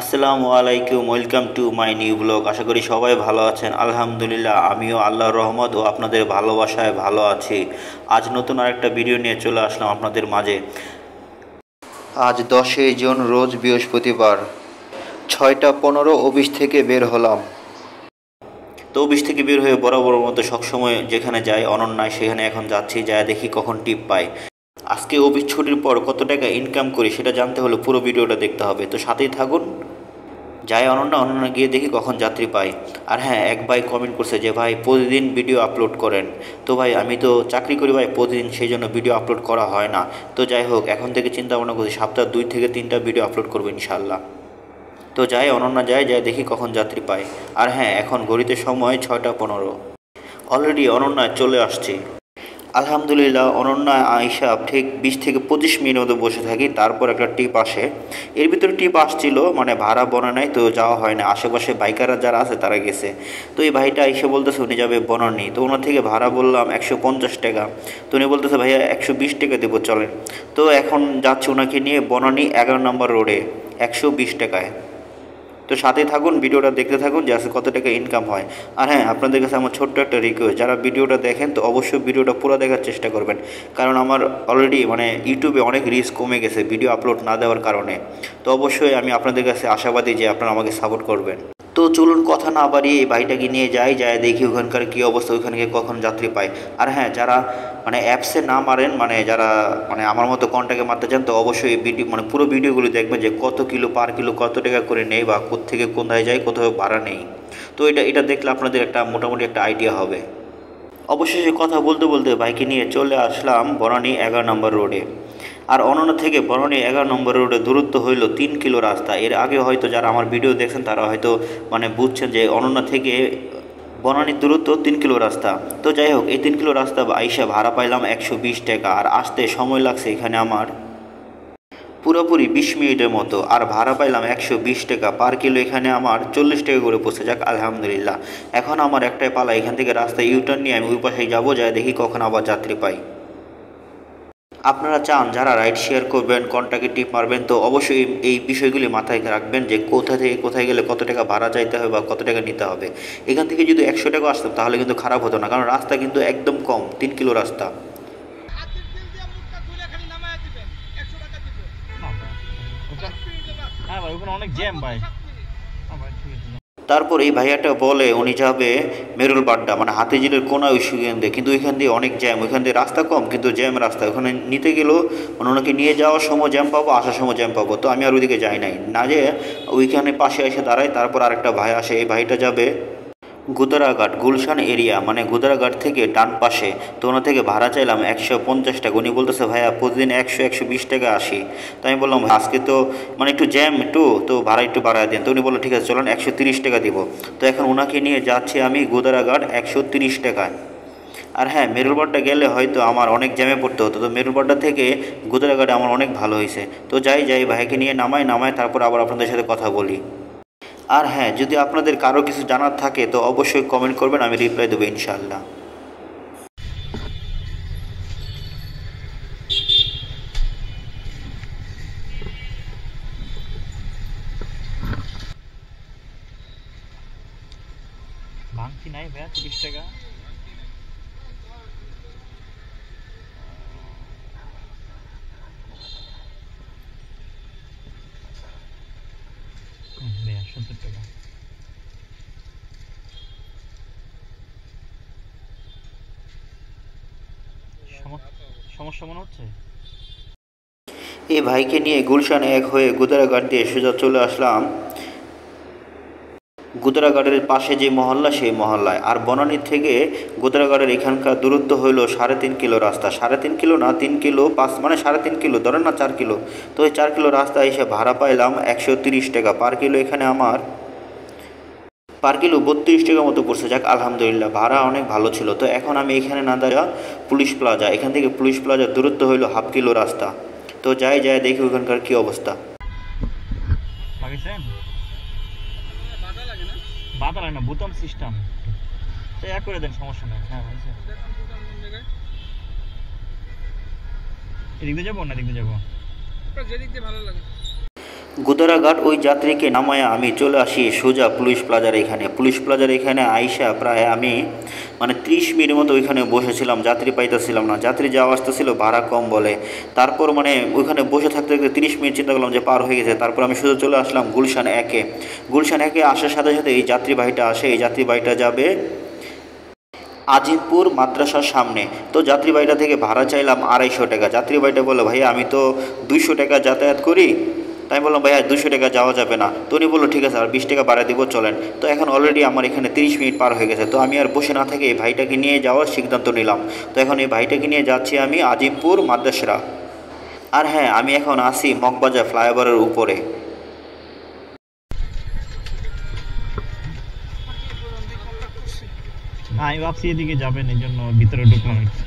আসসালামু আলাইকুম, welcome to my new blog. আশা করি সবাই ভালো আছেন। আলহামদুলিল্লাহ, আমিও আল্লাহর রহমত ও আপনাদের ভালোবাসায় ভালো আছি। আজ নতুন আরেকটা ভিডিও নিয়ে চলে আসলাম আপনাদের মাঝে। আজ 10 জুন, রোজ বৃহস্পতিবার, 6টা 15 অফিস থেকে বের হলাম। তো অফিস থেকে বের হয়ে বরাবর মতো সবসময় যেখানে যাই অনন্যায়, সেখানে এখন যাচ্ছি, যায় দেখি কখন টিপ পাই। আজকে অফিস ছুটির পর কত টাকা ইনকাম করি সেটা জানতে হলে পুরো ভিডিওটা দেখতে হবে, তো সাথেই থাকুন। যাই অনন্যা গিয়ে দেখি কখন যাত্রী পাই। আর হ্যাঁ, এক ভাই কমেন্ট করছে যে ভাই প্রতিদিন ভিডিও আপলোড করেন। তো ভাই আমি তো চাকরি করি ভাই প্রতিদিন, সেই জন্য ভিডিও আপলোড করা হয় না। তো যাই হোক, এখন থেকে চিন্তা ভাবনা করছি সপ্তাহে 2 থেকে 3টা ভিডিও আপলোড করবো ইনশাল্লাহ। তো যাই অনন্যা যায় দেখি কখন যাত্রী পাই। আর হ্যাঁ, এখন ঘড়িতে সময় 6টা 15। অলরেডি অনন্যা চলে আসছি। আলহামদুলিল্লাহ, অনন্যা আইসা ঠিক 20 থেকে 25 মিনিট মতো বসে থাকি, তারপর একটা টিপ আসে। এর ভিতরে টিপ আসছিল, মানে ভাড়া বনানী, তো যাওয়া হয় না। আশেপাশে বাইকাররা যারা আছে তারা গেছে। তো এই ভাইটা এসে বলতেছে উনি যাবে বনানী, তো ওনার থেকে ভাড়া বললাম 150 টাকা। তো উনি বলতেছে ভাইয়া 120 টাকা দেবো চলেন। তো এখন যাচ্ছে ওনাকে নিয়ে বনানী 11 নম্বর রোডে 120 টাকায়। তো সাথে থাকুন, ভিডিওটা দেখতে থাকুন যে আজকে কত টাকা ইনকাম হয়। আর হ্যাঁ, আপনাদের কাছে আমার ছোট্ট একটা রিকোয়েস্ট, যারা ভিডিওটা দেখেন তো অবশ্যই ভিডিওটা পুরো দেখার চেষ্টা করবেন। কারণ আমার অলরেডি মানে ইউটিউবে অনেক রিচ কমে গেছে ভিডিও আপলোড না দেওয়ার কারণে। তো অবশ্যই আমি আপনাদের কাছে আশাবাদী যে আপনারা আমাকে সাপোর্ট করবেন। তো চলুন কথা না বাড়িয়ে এই ভাইটাকে নিয়ে যায় দেখি ওখানকার কী অবস্থা, ওইখানে গিয়ে কখন যাত্রী পায়। আর হ্যাঁ, যারা মানে অ্যাপসে না মারেন, মানে যারা মানে আমার মতো কন্ট্যাক্টে মারতে চান, তো অবশ্যই এই ভিডিও মানে পুরো ভিডিওগুলি দেখবেন যে কত কিলো পার কিলো কত টাকা করে নেই, বা কোত্থেকে কোথায় যায়, কোথাও ভাড়া নেই। তো এটা দেখলে আপনাদের একটা মোটামুটি একটা আইডিয়া হবে। অবশেষে কথা বলতে বলতে বাইকে নিয়ে চলে আসলাম বনানী 11 নম্বর রোডে। আর অনন্যা থেকে বনানী 11 নম্বর রোডে দূরত্ব হইল 3 কিলো রাস্তা। এর আগে হয়তো যারা আমার ভিডিও দেখছেন তারা হয়তো মানে বুঝছেন যে অনন্যা থেকে বনানীর দূরত্ব 3 কিলো রাস্তা। তো যাই হোক, এই 3 কিলো রাস্তা আইসা ভাড়া পাইলাম 120 টাকা, আর আসতে সময় লাগছে এখানে আমার পুরোপুরি 20 মিনিটের মতো। আর ভাড়া পাইলাম 120 টাকা পার কিলো, এখানে আমার 40 টাকা করে পড়ছে। যাক আলহামদুলিল্লাহ। এখন আমার একটাই পালা, এখান থেকে রাস্তায় ইউটার্ন নিয়ে আমি ওই পাশে যাবো, যায় দেখি কখন আবার যাত্রী পাই। আপনারা চান যারা রাইড শেয়ার করবেন, কন্ট্যাক্টে টিপ মারবেন, তো অবশ্যই এই বিষয়গুলি মাথায় রাখবেন যে কোথা থেকে কোথায় গেলে কত টাকা ভাড়া চাইতে হবে বা কত টাকা নিতে হবে। এখান থেকে যদি 100 টাকা আসতাম তাহলে কিন্তু খারাপ হতো না, কারণ রাস্তা কিন্তু একদম কম, 3 কিলো রাস্তা। হ্যাঁ ভাই, ওখানে অনেক জ্যাম ভাই। হ্যাঁ ভাই, ঠিক আছে। তারপর এই ভাইয়াটা বলে উনি যাবে মেরুল বাড্ডা, মানে হাতিঝিলের কোনা ওই সুগেন দিয়ে, কিন্তু ওইখান দিয়ে অনেক জ্যাম, ওইখান দিয়ে রাস্তা কম কিন্তু জ্যাম রাস্তা। ওখানে নিতে গেলেও মানে ওনাকে নিয়ে যাওয়ার সময় জ্যাম পাবো, আসার সময় জ্যাম পাবো। তো আমি আর ওইদিকে যাই নাই, না যে ওইখানে পাশে এসে দাঁড়াই। তারপর আরেকটা ভাই আসে, এই ভাইটা যাবে গুদারাঘাট গুলশান এরিয়া, মানে গুদারাঘাট থেকে ডান পাশে। তো ওনার থেকে ভাড়া চাইলাম 150 টাকা। উনি বলতেছে ভাইয়া প্রতিদিন 100 120 টাকা আসি। তো আমি বললাম আজকে তো মানে একটু জ্যাম, তো ভাড়া একটু বাড়ায় দেন। তো উনি বললো ঠিক আছে চলেন 130 টাকা দিব। তো এখন ওনাকে নিয়ে যাচ্ছি আমি গুদারাঘাট 130 টাকায়। আর হ্যাঁ, মেরুলবাড্ডা গেলে হয়তো আমার অনেক জ্যামে পড়তে হতো, তো মেরুলবাড্ডা থেকে গুদারাঘাটে আমার অনেক ভালো হয়েছে। তো যাই ভাইকে নিয়ে নামায় তারপর আবার আপনাদের সাথে কথা বলি। আর হ্যাঁ, যদি আপনাদের কারো কিছু জানার থাকে তো অবশ্যই কমেন্ট করবেন, আমি রিপ্লাই দেবো ইনশাআল্লাহ। ভাঙতি নাই ভাইয়া, 30 টাকা। ভাইয়া 70 টাকা। সমস্যা মনে হচ্ছে। এই ভাইকে নিয়ে গুলশান 1 হয়ে গুদারাঘাট দিয়ে সোজা চলে আসলাম গুদারাঘাটের পাশে যে মহল্লা সেই মহল্লায়। আর বনানীর থেকে গুদারাঘাটের এখানকার দূরত্ব হইল 3.5 কিলো রাস্তা। 3.5 কিলো না, 3 কিলো 5, মানে 3.5 কিলো ধরেন না, 4 কিলো। তো এই 4 কিলো রাস্তা এসে ভাড়া পাইলাম 130 টাকা পার কিলো। এখানে আমার পার কিলো 32 টাকা মতো পড়ছে। যাক আলহামদুলিল্লাহ, ভাড়া অনেক ভালো ছিল। তো এখন আমি এখানে না দাঁড়া পুলিশ প্লাজা, এখান থেকে পুলিশ প্লাজার দূরত্ব হইল 1/2 কিলো রাস্তা। তো যাই দেখি ওখানকার কী অবস্থা। পাকিস্তান বাধা লাগে না, বুতাম সিস্টেম। তো এক করে দেন, সমস্যা নেই। হ্যাঁ ভাই, এদিক দিয়ে যাবো না এদিক দিয়ে যাবো? গুদারাঘাট ওই যাত্রীকে নামায়া আমি চলে আসি সোজা পুলিশ প্লাজার এখানে। পুলিশ প্লাজার এখানে আইসা প্রায় আমি 30 মিনিটের মতো ওইখানে বসেছিলাম, যাত্রী পাইতেছিলাম না। যাত্রী যাওয়া আসতেছিল, ভাড়া কম বলে। তারপর ওইখানে বসে থাকতে থাকতে 30 মিনিট চিন্তা করলাম যে পার হয়ে গেছে। তারপর আমি সোজা চলে আসলাম গুলশান 1-এ। গুলশান 1-এ আসার সাথে সাথে এই যাত্রীবাহীটা আসে। এই যাত্রীবাহীটা যাবে আজিমপুর মাদ্রাসার সামনে। তো যাত্রীবাহীটা থেকে ভাড়া চাইলাম 250 টাকা। যাত্রীবাহীটা বললো, ভাইয়া আমি তো 200 টাকা যাতায়াত করি। তাই বললাম, ভাইয়া 200 টাকা যাওয়া যাবে না। তো উনি বললো, ঠিক আছে, আর 20 টাকা বাড়ায় দিব, চলেন। তো এখন অলরেডি আমার এখানে 30 মিনিট পার হয়ে গেছে। তো আমি আর বসে না থেকে এই ভাইটাকে নিয়ে যাওয়ার সিদ্ধান্ত নিলাম। তো এখন এই ভাইটাকে নিয়ে যাচ্ছি আমি আজিমপুর মাদ্রাসা। আর হ্যাঁ, আমি এখন আসি মগবাজার ফ্লাইওভারের উপরে। না, আমি ভাবছি এদিকে যাবেন, এই জন্য ভিতরে ঢুকলাম একটু।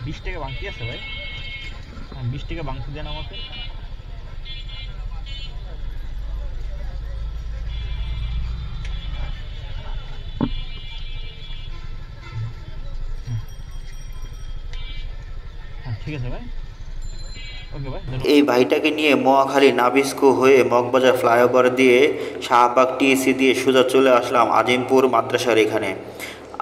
বিশ টাকা বাংতি আছে ভাই? 20 টাকা বাংতি দেন আমাকে। ঠিক আছে ভাই, ওকে ভাই। এই ভাইটাকে নিয়ে মহাখালী নাবিস্কো হয়ে মগবাজার ফ্লাইওভার দিয়ে শাহবাগ টিএসসি দিয়ে সোজা চলে আসলাম আজিমপুর মাদ্রাসার এখানে।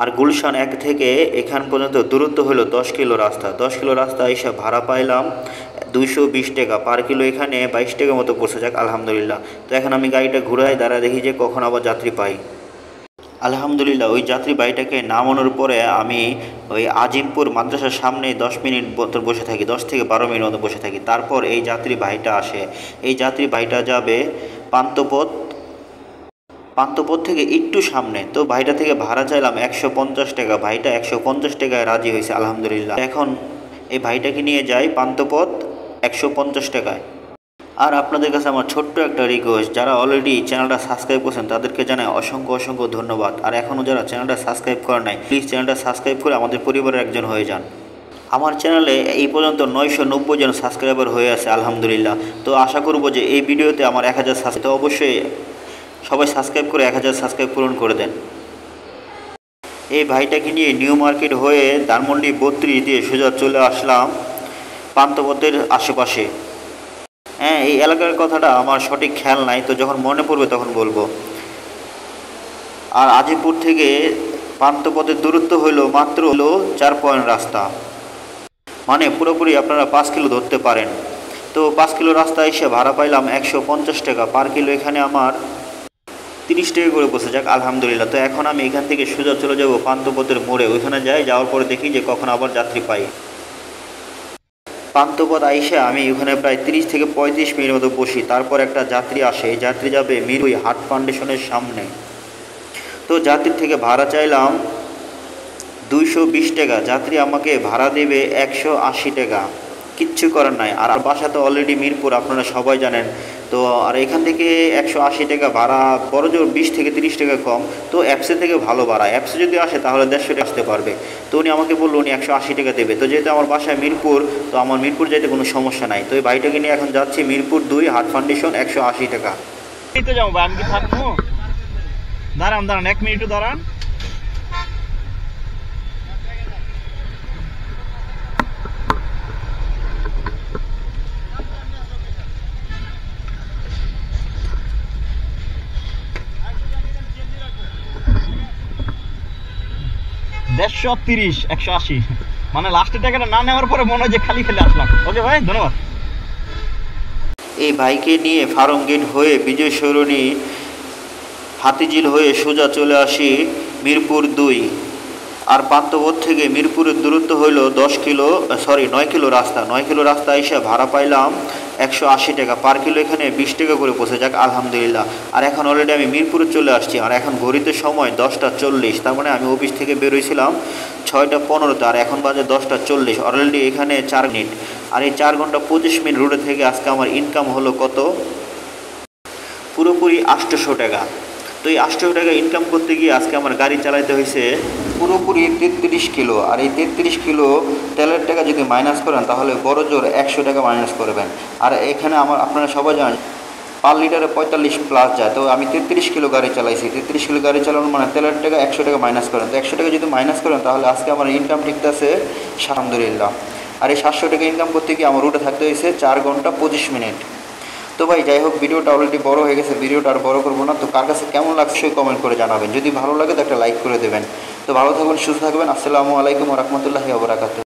আর গুলশান 1 থেকে এখান পর্যন্ত দূরত্ব হলো 10 কিলো রাস্তা। 10 কিলো রাস্তা এসে ভাড়া পাইলাম 220 টাকা পার কিলো। এখানে 22 টাকা মতো পড়ছে, যাক আলহামদুলিল্লাহ। তো এখন আমি গাড়িটা ঘুরাই, দাঁড়া দেখি যে কখন আবার যাত্রী পাই। আলহামদুলিল্লাহ, ওই যাত্রী বাড়িটাকে নামানোর পরে আমি ওই আজিমপুর মাদ্রাসার সামনে 10 মিনিট বসে থাকি, 10 থেকে 12 মিনিট মতো বসে থাকি। তারপর এই যাত্রী ভাইটা আসে। এই যাত্রী ভাইটা যাবে পান্থপথ। পান্থপথ থেকে একটু সামনে। তো ভাইটা থেকে ভাড়া চাইলাম 150 টাকা। ভাইটা 150 টাকায় রাজি হয়েছে, আলহামদুলিল্লাহ। এখন এই ভাইটাকে নিয়ে যাই পান্থপথ 150 টাকায়। আর আপনাদের কাছে আমার ছোট্ট একটা রিকোয়েস্ট, যারা অলরেডি চ্যানেলটা সাবস্ক্রাইব করেছেন তাদেরকে জানাই অসংখ্য অসংখ্য ধন্যবাদ। আর এখনও যারা চ্যানেলটা সাবস্ক্রাইব করেন নাই, প্লিজ চ্যানেলটা সাবস্ক্রাইব করে আমাদের পরিবারের একজন হয়ে যান। আমার চ্যানেলে এই পর্যন্ত 990 জন সাবস্ক্রাইবার হয়ে আছে, আলহামদুলিল্লাহ। তো আশা করব যে এই ভিডিওতে আমার 1000 সাবস্ক্রাইব, তো অবশ্যই সবাই সাবস্ক্রাইব করে 1000 সাবস্ক্রাইব পূরণ করে দেন। এই ভাইটাকে নিয়ে নিউ মার্কেট হয়ে ধানমন্ডি 32 দিয়ে সোজা চলে আসলাম পান্থপথের আশেপাশে। হ্যাঁ, এই এলাকার কথাটা আমার সঠিক খেয়াল নাই, তো যখন মনে পড়বে তখন বলবো। আর আজিমপুর থেকে পান্থপথের দূরত্ব হলো মাত্র 4 পয়েন্ট রাস্তা, পুরোপুরি আপনারা 5 কিলো ধরতে পারেন। তো 5 কিলো রাস্তা এসে ভাড়া পাইলাম 150 টাকা পার কিলো। এখানে আমার 30 টাকা করে বসে, যাক আলহামদুলিল্লাহ। তো এখন আমি এখান থেকে সোজা চলে যাব পান্থপথের মোড়ে। ওইখানে যাওয়ার পরে দেখি যে কখন আবার যাত্রী পাই। পান্থপথ আইসা আমি ওখানে প্রায় 30 থেকে 35 মিনিট মতো বসি। তারপর একটা যাত্রী আসে। এই যাত্রী যাবে মিরুই হার্ট ফাউন্ডেশনের সামনে। তো যাত্রীর থেকে ভাড়া চাইলাম 220 টাকা। যাত্রী আমাকে ভাড়া দেবে 180 টাকা। কিচ্ছু করার নাই। আর বাসা তো অলরেডি মিরপুর, আপনারা সবাই জানেন। তো আর এখান থেকে 180 টাকা ভাড়া, বড় জোর 20 থেকে 30 টাকা কম। তো অ্যাপসে থেকে ভালো ভাড়া। অ্যাপসে যদি আসে তাহলে 150 টাকা আসতে পারবে। তো উনি আমাকে বললো উনি 180 টাকা দেবে। তো যেহেতু আমার বাসায় মিরপুর, তো আমার মিরপুর যাইতে কোনো সমস্যা নাই। তো এই ভাইটাকে নিয়ে এখন যাচ্ছি মিরপুর 2 হার্ট ফাউন্ডেশন, 180 টাকা। এই তো যাবো, আমি কি থাকবো? দাঁড়ান 1 মিনিটও দাঁড়ান। দেড়শো 30 180, লাস্টের টাকাটা না নেওয়ার পরে মনে হয় যে খালি খেলে আসলাম। ওকে ভাই, ধন্যবাদ। এই বাইকে নিয়ে ফার্ম গেট হয়ে বিজয় সরণি হাতিঝিল হয়ে সোজা চলে আসি মিরপুর 2। আর পান্থপথ থেকে মিরপুরের দূরত্ব হইল 9 কিলো রাস্তা। 9 কিলো রাস্তা এসে ভাড়া পাইলাম 180 টাকা পার কিলো। এখানে 20 টাকা করে পৌঁছে, যাক আলহামদুলিল্লাহ। আর এখন অলরেডি আমি মিরপুরে চলে আসছি। আর এখন ঘড়িতে সময় 10টা 40। তার মানে আমি অফিস থেকে বেরোইছিলাম 6টা 15-তে, আর এখন বাজে 10টা 40। অলরেডি এখানে 4 মিনিট। আর এই 4 ঘন্টা 25 মিনিট রোডে থেকে আজকে আমার ইনকাম হলো কত? পুরোপুরি 800 টাকা। তো এই 800 টাকা ইনকাম করতে গিয়ে আজকে আমার গাড়ি চালাইতে হয়েছে পুরোপুরি 33 কিলো। আর এই 33 কিলো তেলের টাকা যদি মাইনাস করেন তাহলে বড় জোর 100 টাকা মাইনাস করবেন। আর এখানে আপনারা সবাই জানেন পার লিটারে 45+ যায়। তো আমি 33 কিলো গাড়ি চালাইছি, 33 কিলো গাড়ি চালানোর মানে তেলের টাকা 100 টাকা মাইনাস করেন। তো 100 টাকা যদি মাইনাস করেন তাহলে আজকে আমার ইনকাম টিকতেছে আলহামদুলিল্লাহ। আর এই 700 টাকা ইনকাম করতে গিয়ে আমার রুটে থাকতে হয়েছে 4 ঘন্টা 25 মিনিট। তো ভাই যাই হোক, ভিডিওটা অলরেডি বড় হয়ে গেছে, ভিডিওটা আর বড় করবো না। তো কার কাছে কেমন লাগছে কমেন্ট করে জানাবেন, যদি ভালো লাগে তো একটা লাইক করে দেবেন। তো ভালো থাকবেন, সুস্থ থাকবেন। আসসালামু আলাইকুম ওয়া রাহমাতুল্লাহি ওয়া বারাকাতুহু।